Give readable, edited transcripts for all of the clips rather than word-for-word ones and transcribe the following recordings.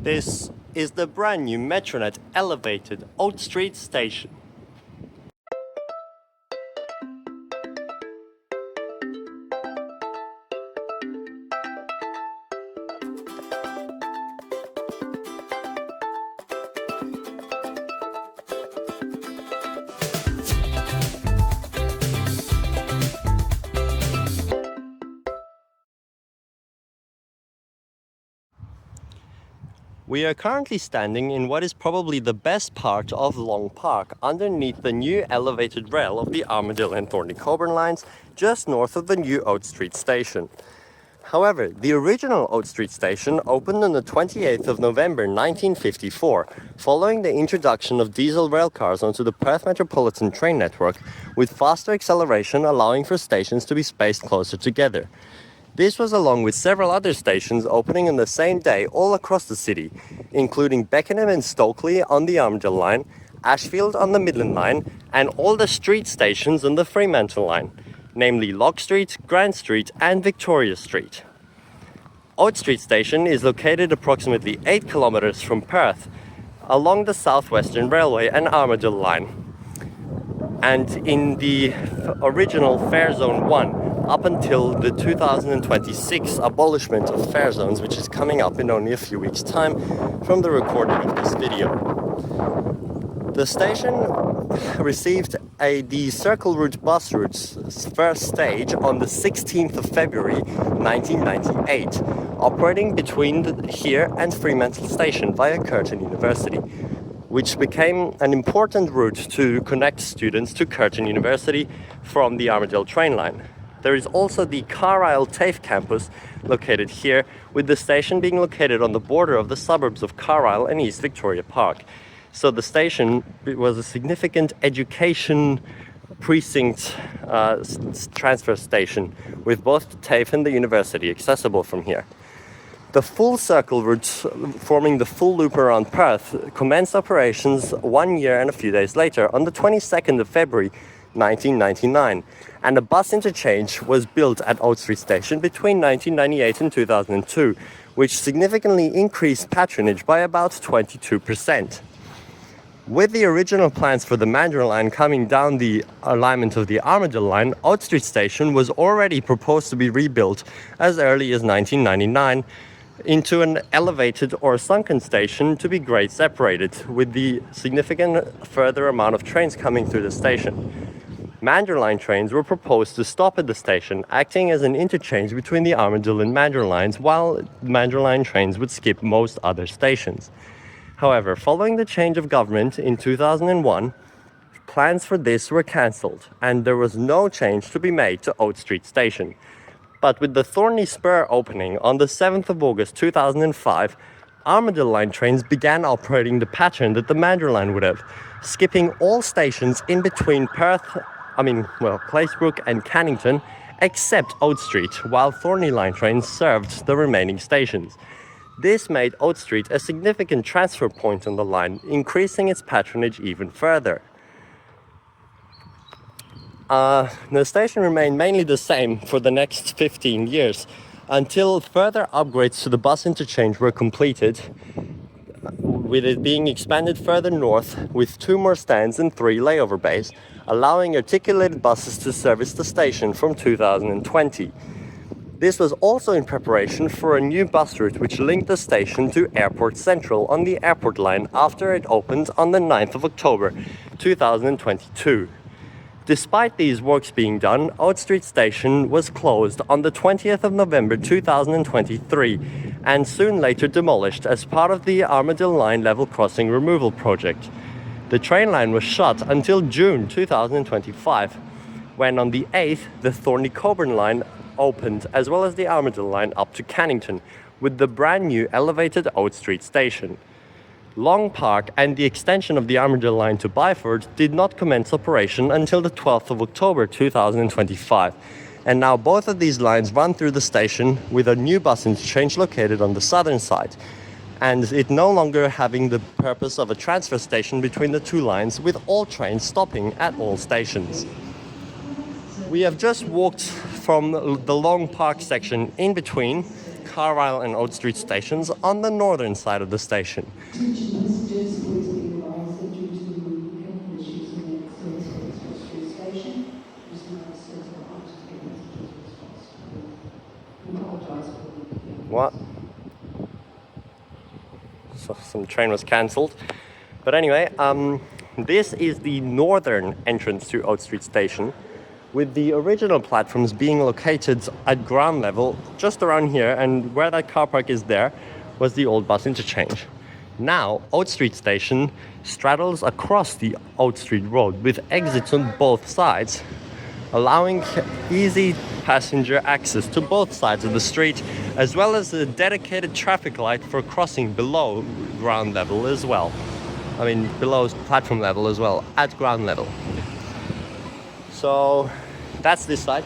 This is the brand new Metronet elevated Oats Street Station. We are currently standing in what is probably the best part of Long Park, underneath the new elevated rail of the Armadale and Thornlie-Cockburn lines, just north of the new Oats Street Station. However, the original Oats Street Station opened on the 28th of November 1954, following the introduction of diesel rail cars onto the Perth Metropolitan train network, with faster acceleration allowing for stations to be spaced closer together. This was along with several other stations opening on the same day all across the city, including Beckenham and Stokely on the Armadale line, Ashfield on the Midland line, and all the street stations on the Fremantle line, namely Lock Street, Grant Street and Victoria Street. Oats Street Station is located approximately 8 kilometers from Perth, along the Southwestern Railway and Armadale line, and in the original Fare Zone 1, up until the 2026 abolishment of fare zones, which is coming up in only a few weeks' time from the recording of this video. The station received the Circle Route bus route's first stage on the 16th of February 1998, operating between here and Fremantle Station via Curtin University, which became an important route to connect students to Curtin University from the Armadale train line. There is also the Carlisle TAFE campus located here, with the station being located on the border of the suburbs of Carlisle and East Victoria Park. So the station was a significant education precinct transfer station, with both the TAFE and the university accessible from here. The full circle route, forming the full loop around Perth, commenced operations 1 year and a few days later, on the 22nd of February 1999, and a bus interchange was built at Oats Street Station between 1998 and 2002, which significantly increased patronage by about 22%. With the original plans for the Mandurah line coming down the alignment of the Armadale line, Oats Street Station was already proposed to be rebuilt as early as 1999 into an elevated or sunken station to be grade separated, with the significant further amount of trains coming through the station. Mandurah line trains were proposed to stop at the station, acting as an interchange between the Armadale and Mandurah lines, while Mandurah line trains would skip most other stations. However, following the change of government in 2001, plans for this were cancelled, and there was no change to be made to Oats Street Station. But with the Thornlie Spur opening on the 7th of August 2005, Armadale line trains began operating the pattern that the Mandurah line would have, skipping all stations in between Placebrook and Cannington, except Oats Street, while Thornlie line trains served the remaining stations. This made Oats Street a significant transfer point on the line, increasing its patronage even further. The station remained mainly the same for the next 15 years, until further upgrades to the bus interchange were completed, with it being expanded further north with 2 more stands and 3 layover bays, allowing articulated buses to service the station from 2020. This was also in preparation for a new bus route which linked the station to Airport Central on the airport line after it opened on the 9th of October 2022. Despite these works being done, Oats Street Station was closed on the 20th of November 2023 and soon later demolished as part of the Armadale line level crossing removal project. The train line was shut until June 2025, when on the 8th the Thornlie-Cockburn line opened, as well as the Armadale line up to Cannington, with the brand new elevated Oats Street Station. Long Park and the extension of the Armadale line to Byford did not commence operation until the 12th of October 2025, and now both of these lines run through the station with a new bus interchange located on the southern side, and it no longer having the purpose of a transfer station between the two lines, with all trains stopping at all stations. We have just walked from the Long Park section in between Carlisle and Oats Street stations on the northern side of the station. Attention passengers, please be advised that due to the mechanical issues in the access for Oats Street Station, there is no access for us to get messages responsible. We apologise for the inconvenience. What? So some train was cancelled. But anyway, this is the northern entrance to Oats Street Station, with the original platforms being located at ground level just around here, and where that car park is there was the old bus interchange. Now, Oats Street Station straddles across the Oats Street Road with exits on both sides, allowing easy passenger access to both sides of the street, as well as a dedicated traffic light for crossing below ground level as well. I mean, below platform level as well, at ground level. So that's this side.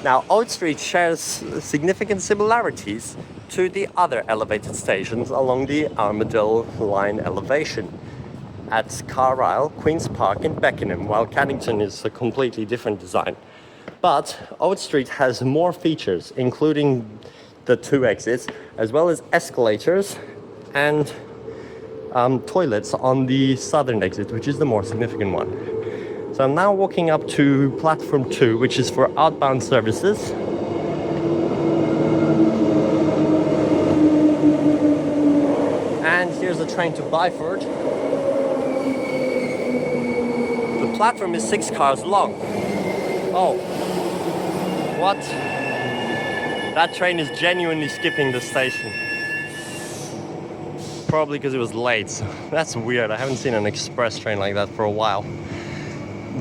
Now, Oats Street shares significant similarities to the other elevated stations along the Armadale line elevation at Carlisle, Queen's Park and Beckenham, while Caddington is a completely different design. But Oats Street has more features, including the 2 exits, as well as escalators and toilets on the southern exit, which is the more significant one. So I'm now walking up to platform 2, which is for outbound services. And here's the train to Byford. The platform is 6 cars long. Oh, what? That train is genuinely skipping the station. Probably because it was late. So that's weird. I haven't seen an express train like that for a while.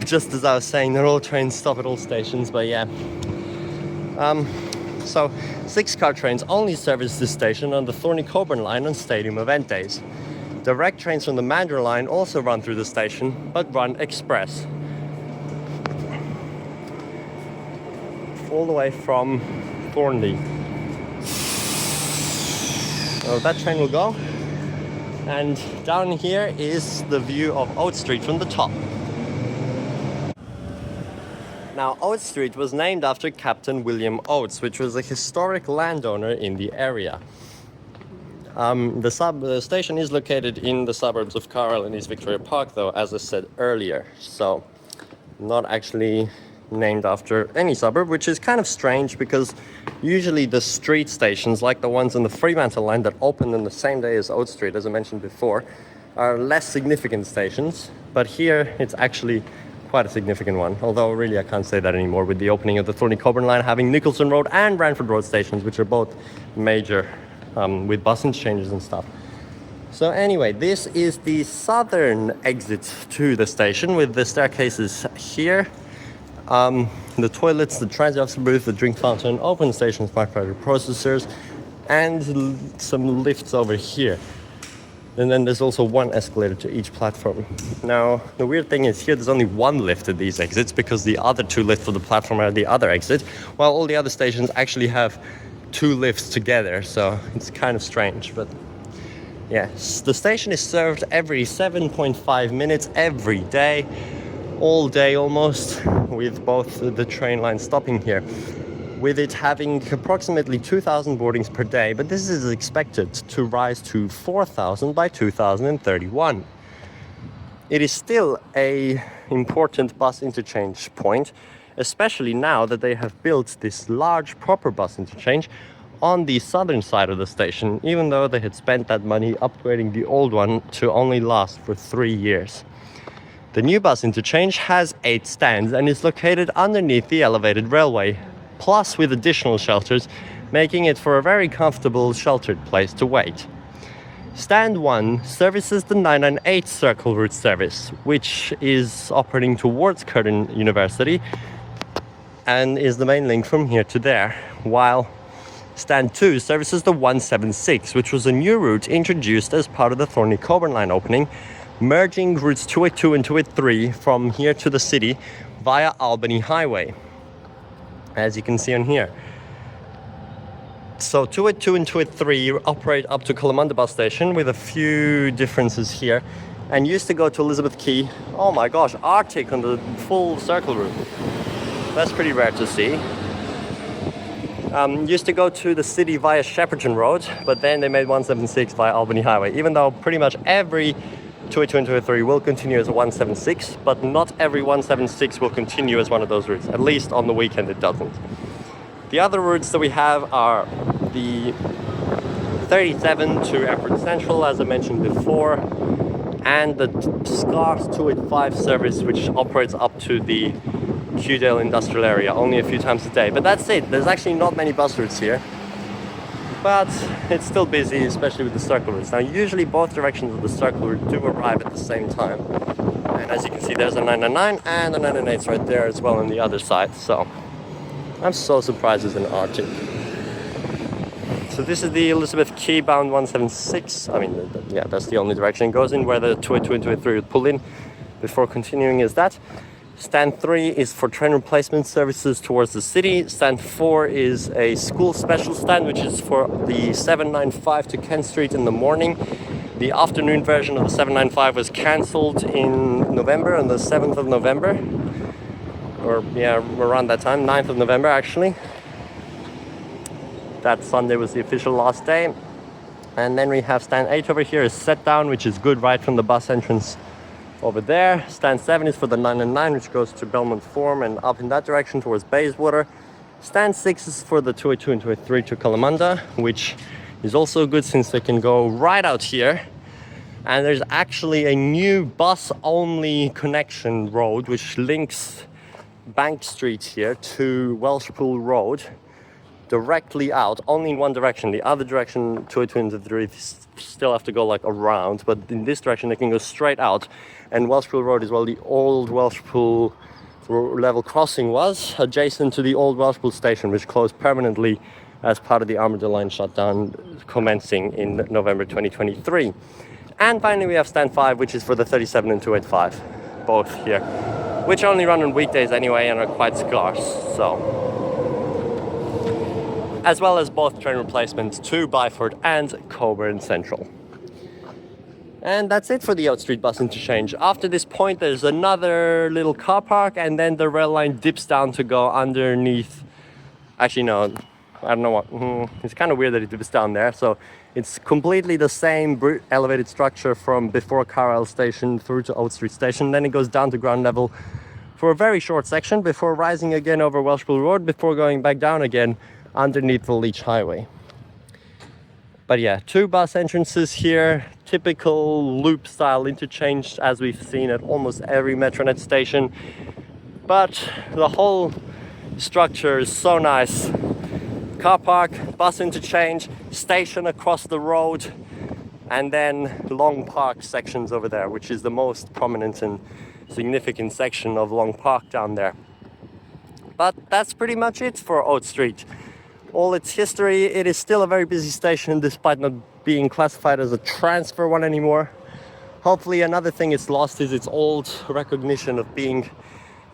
Just as I was saying, not all trains stop at all stations, but yeah. So 6-car trains only service this station on the Thornlie-Cockburn line on stadium event days. Direct trains from the Mandarin line also run through the station, but run express. All the way from Thornlie. So that train will go. And down here is the view of Oats Street from the top. Now, Oats Street was named after Captain William Oates, which was a historic landowner in the area. The station is located in the suburbs of Carlisle and East Victoria Park, though, as I said earlier. So, not actually named after any suburb, which is kind of strange because usually the street stations, like the ones on the Fremantle line that opened on the same day as Oats Street, as I mentioned before, are less significant stations. But here, it's actually quite a significant one, although really I can't say that anymore with the opening of the Thornlie-Cockburn line having Nicholson Road and Ranford Road stations, which are both major with bus interchanges and stuff. So anyway, this is the southern exit to the station with the staircases here, the toilets, the transit officer booth, the drink fountain, open station smart pressure processors, and some lifts over here. And then there's also one escalator to each platform. Now, the weird thing is here there's only one lift at these exits because the other 2 lifts for the platform are at the other exit, while all the other stations actually have 2 lifts together, so it's kind of strange. But yeah, the station is served every 7.5 minutes every day, all day almost, with both the train lines stopping here, with it having approximately 2,000 boardings per day, but this is expected to rise to 4,000 by 2031. It is still an important bus interchange point, especially now that they have built this large proper bus interchange on the southern side of the station, even though they had spent that money upgrading the old one to only last for 3 years. The new bus interchange has 8 stands and is located underneath the elevated railway, plus with additional shelters, making it for a very comfortable sheltered place to wait. Stand 1 services the 998 Circle Route service, which is operating towards Curtin University and is the main link from here to there, while Stand 2 services the 176, which was a new route introduced as part of the Thornlie-Cockburn line opening, merging routes 282 and 283 from here to the city via Albany Highway, as you can see on here. So 282 and 283 operate up to Kalamunda bus station with a few differences here, and used to go to Elizabeth Quay. Oh my gosh, Arctic on the full circle route. That's pretty rare to see. used to go to the city via Shepperton Road, but then they made 176 via Albany Highway, even though pretty much every 282 and 283 will continue as a 176, but not every 176 will continue as one of those routes. At least on the weekend it doesn't. The other routes that we have are the 37 to Airport Central, as I mentioned before, and the scarce 285 service, which operates up to the Qdale industrial area only a few times a day. But that's it. There's actually not many bus routes here, but it's still busy, especially with the circle routes. Now, usually both directions of the circle route do arrive at the same time, and as you can see, there's a 999 and a 998 right there as well on the other side. So I'm so surprised it's an Arctic. So this is the Elizabeth Quay bound 176. I mean, yeah, that's the only direction it goes in, where the 282 and 283 would pull in before continuing is that. Stand 3 is for train replacement services towards the city. Stand 4 is a school special stand, which is for the 795 to Kent Street in the morning. The afternoon version of the 795 was cancelled in November, on the 7th of November. Or, yeah, around that time, 9th of November actually. That Sunday was the official last day. And then we have stand 8 over here is set down, which is good right from the bus entrance over there. Stand 7 is for the 999, which goes to Belmont Forum and up in that direction towards Bayswater. Stand 6 is for the 282 and 283 to Kalamunda, which is also good since they can go right out here. And there's actually a new bus-only connection road which links Bank Street here to Welshpool Road directly out, only in one direction. The other direction, 282 and 283, still have to go like around, but in this direction they can go straight out. And Welshpool Road is where the old Welshpool level crossing was, adjacent to the old Welshpool station, which closed permanently as part of the Armadale line shutdown commencing in November 2023. And finally we have stand 5, which is for the 37 and 285, both here, which only run on weekdays anyway and are quite scarce. So, as well as both train replacements to Byford and Cockburn Central. And that's it for the Oats Street bus interchange. After this point there's another little car park, and then the rail line dips down to go underneath. Actually no, I don't know what, it's kind of weird that it dips down there. So it's completely the same elevated structure from before Carlisle Station through to Oats Street Station. Then it goes down to ground level for a very short section before rising again over Welshpool Road, before going back down again underneath the Leach Highway. But yeah, 2 bus entrances here, typical loop style interchange as we've seen at almost every Metronet station. But the whole structure is so nice. Car park, bus interchange, station across the road, and then Long Park sections over there, which is the most prominent and significant section of Long Park down there. But that's pretty much it for Oats Street. All its history, it is still a very busy station despite not being classified as a transfer one anymore. Hopefully another thing it's lost is its old recognition of being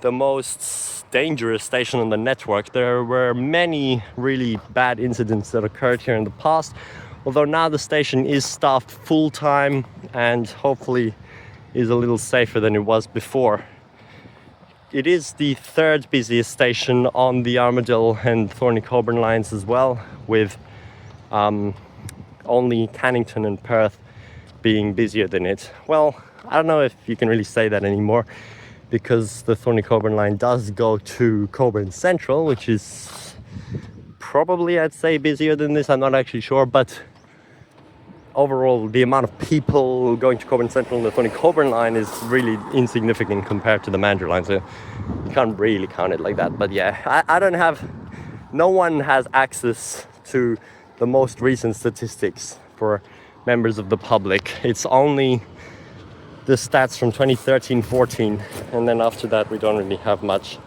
the most dangerous station on the network. There were many really bad incidents that occurred here in the past, although now the station is staffed full-time and hopefully is a little safer than it was before. It is the 3rd busiest station on the Armadale and Thornlie-Cockburn lines as well, with only Cannington and Perth being busier than it. Well, I don't know if you can really say that anymore, because the Thornlie-Cockburn line does go to Cockburn Central, which is probably, I'd say, busier than this. I'm not actually sure, but overall the amount of people going to Cockburn Central on the Thornlie-Cockburn line is really insignificant compared to the Mandurah line, so you can't really count it like that. But yeah, I don't have, no one has access to the most recent statistics for members of the public. It's only the stats from 2013-14, and then after that we don't really have much.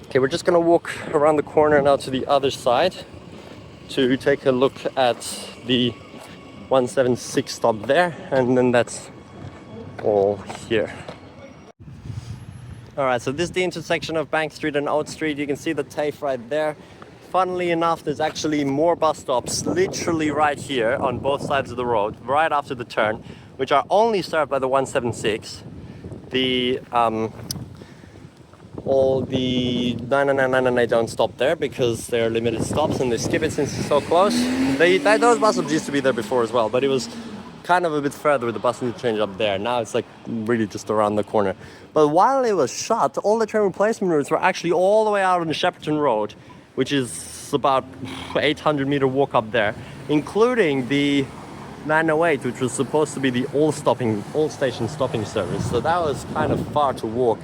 Okay, we're just gonna walk around the corner now to the other side to take a look at the 176 stop there, and then that's all here. Alright, so this is the intersection of Bank Street and Oats Street. You can see the TAFE right there. Funnily enough, there's actually more bus stops literally right here on both sides of the road, right after the turn, which are only served by the 176. all the 999 they don't stop there because they're limited stops and they skip it since it's so close. Those bus stops used to be there before as well, but it was kind of a bit further with the bus interchange up there. Now it's like really just around the corner. But while it was shut, all the train replacement routes were actually all the way out on the Shepperton Road, which is about 800-meter walk up there, including the 908, which was supposed to be the all station stopping service. So that was kind of far to walk.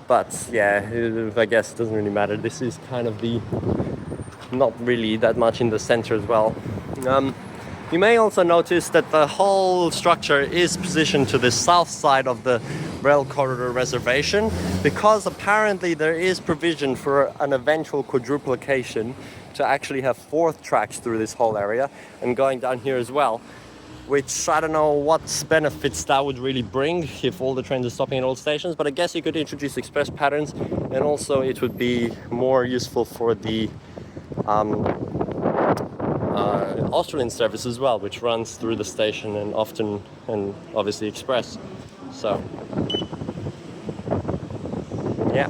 But yeah, I guess it doesn't really matter. This is kind of the not really that much in the center as well. You may also notice that the whole structure is positioned to the south side of the rail corridor reservation, because apparently there is provision for an eventual quadruplication to actually have 4th tracks through this whole area and going down here as well, which I don't know what benefits that would really bring if all the trains are stopping at all stations, but I guess you could introduce express patterns, and also it would be more useful for the Australian service as well, which runs through the station and often, and obviously express. So yeah.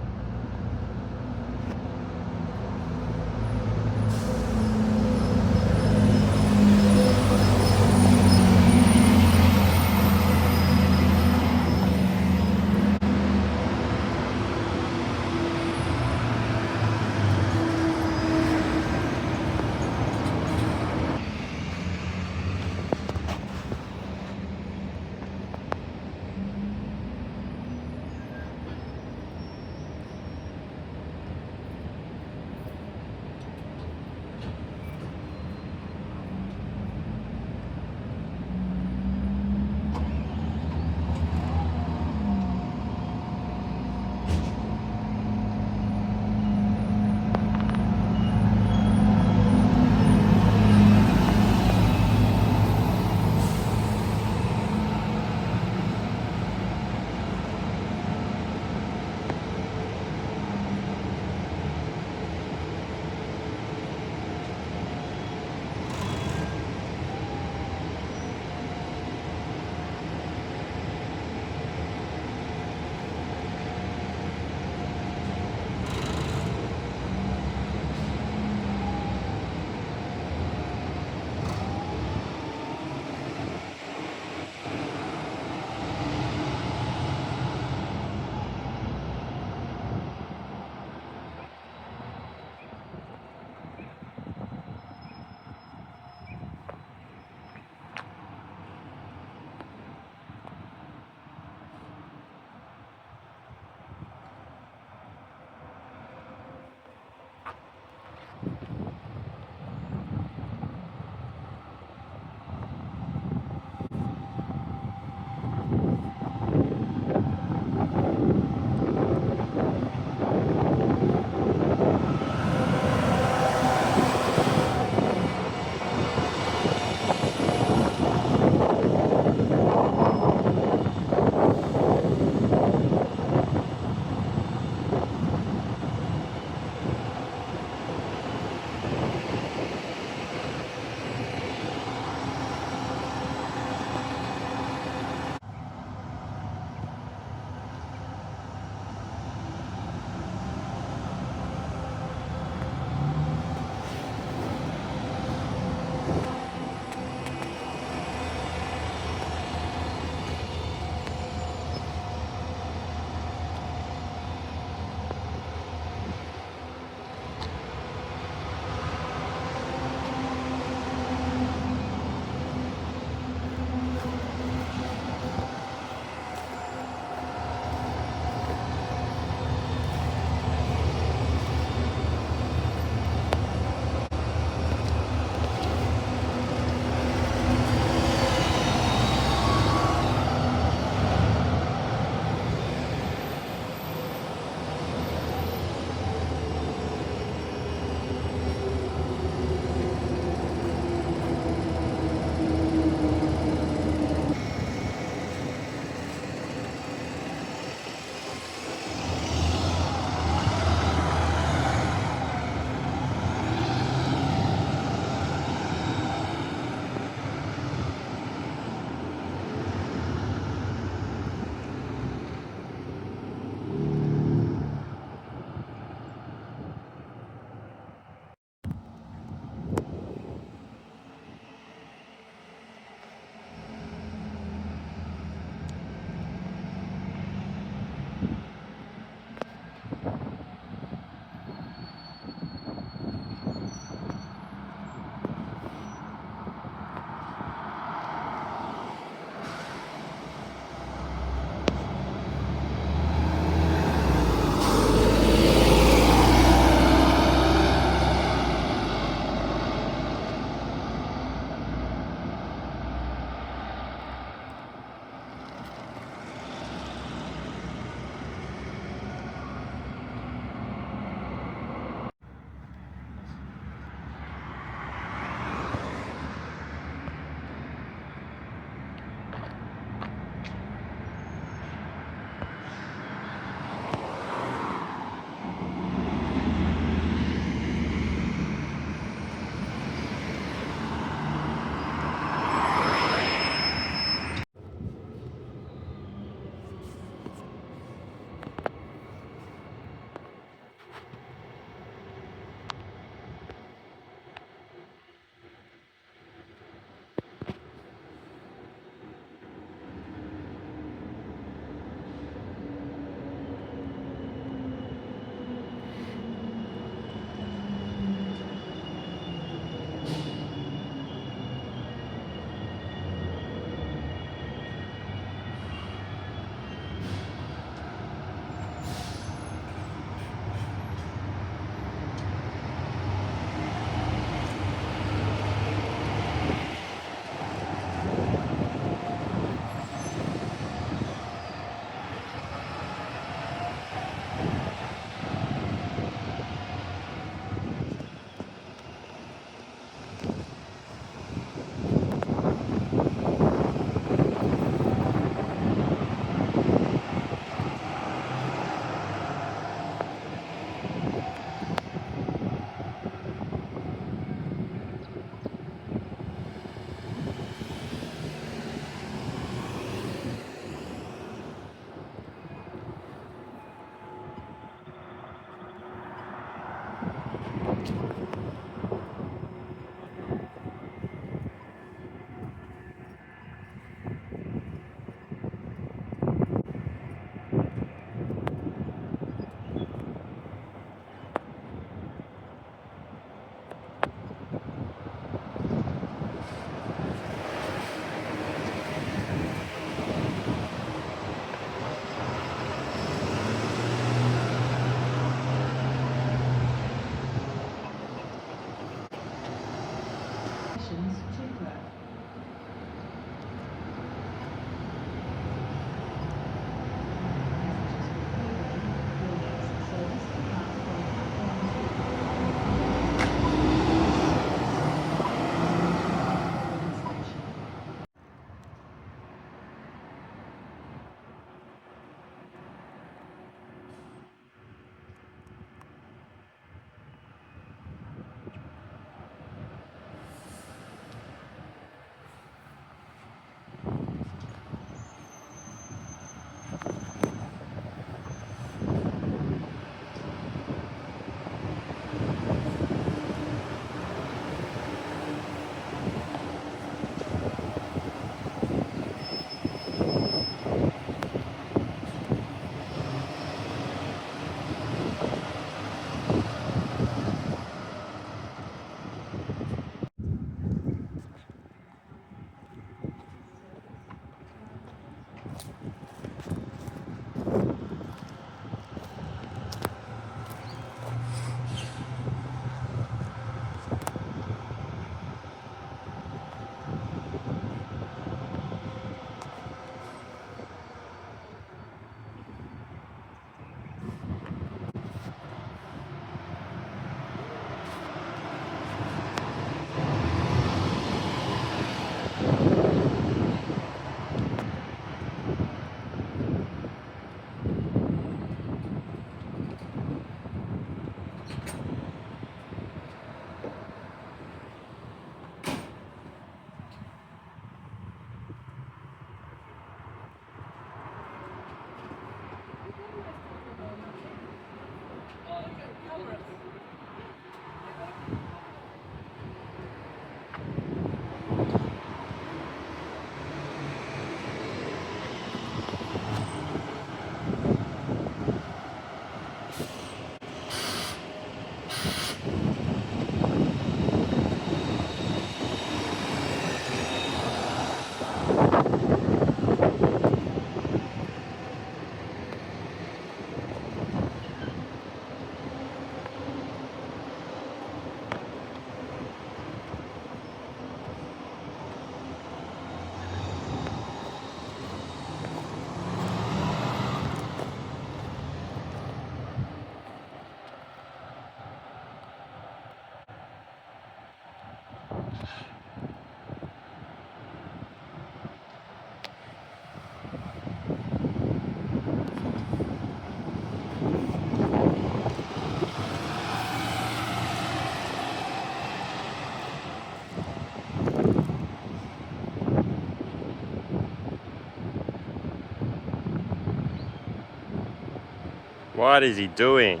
What is he doing?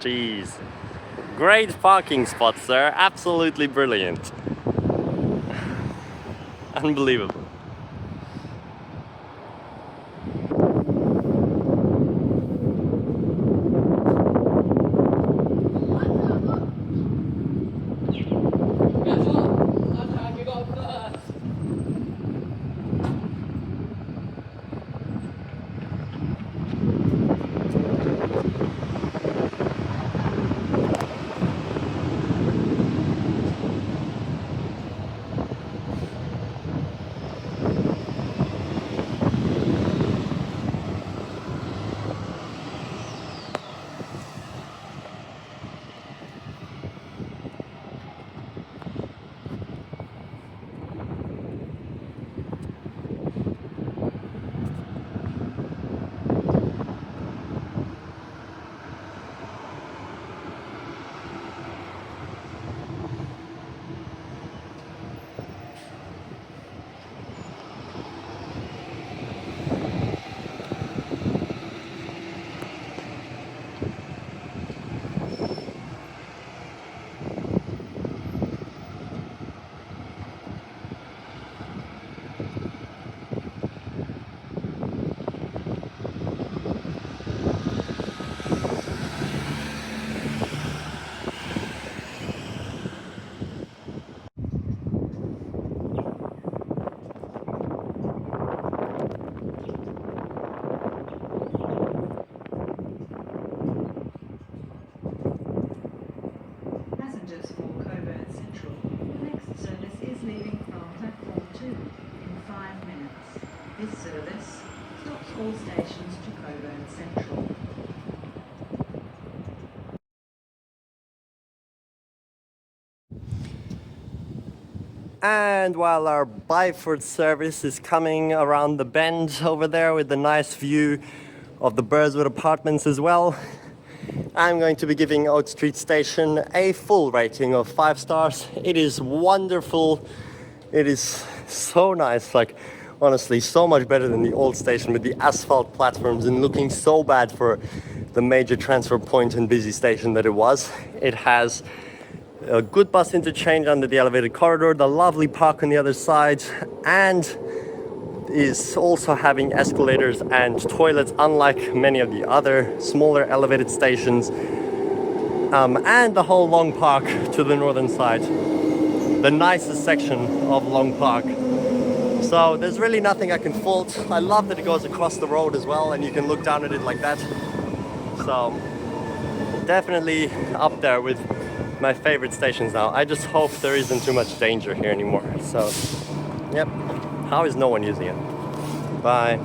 Jeez. Great parking spot, sir. Absolutely brilliant. Unbelievable. passengers for Cockburn Central. The next service is leaving from platform 2 in 5 minutes. This service stops all stations to Cockburn Central. And while our Byford service is coming around the bend over there with the nice view of the Burswood apartments as well, I'm going to be giving Oats Street Station a full rating of 5 stars. It is wonderful. It is so nice, like honestly so much better than the old station with the asphalt platforms and looking so bad for the major transfer point and busy station that it was. It has a good bus interchange under the elevated corridor, the lovely park on the other side, and is also having escalators and toilets unlike many of the other smaller elevated stations, and the whole Long Park to the northern side, the nicest section of Long Park. So there's really nothing I can fault. I love that it goes across the road as well and you can look down at it like that. So definitely up there with my favorite stations now. I just hope there isn't too much danger here anymore. So, yep. How is no one using it? Bye.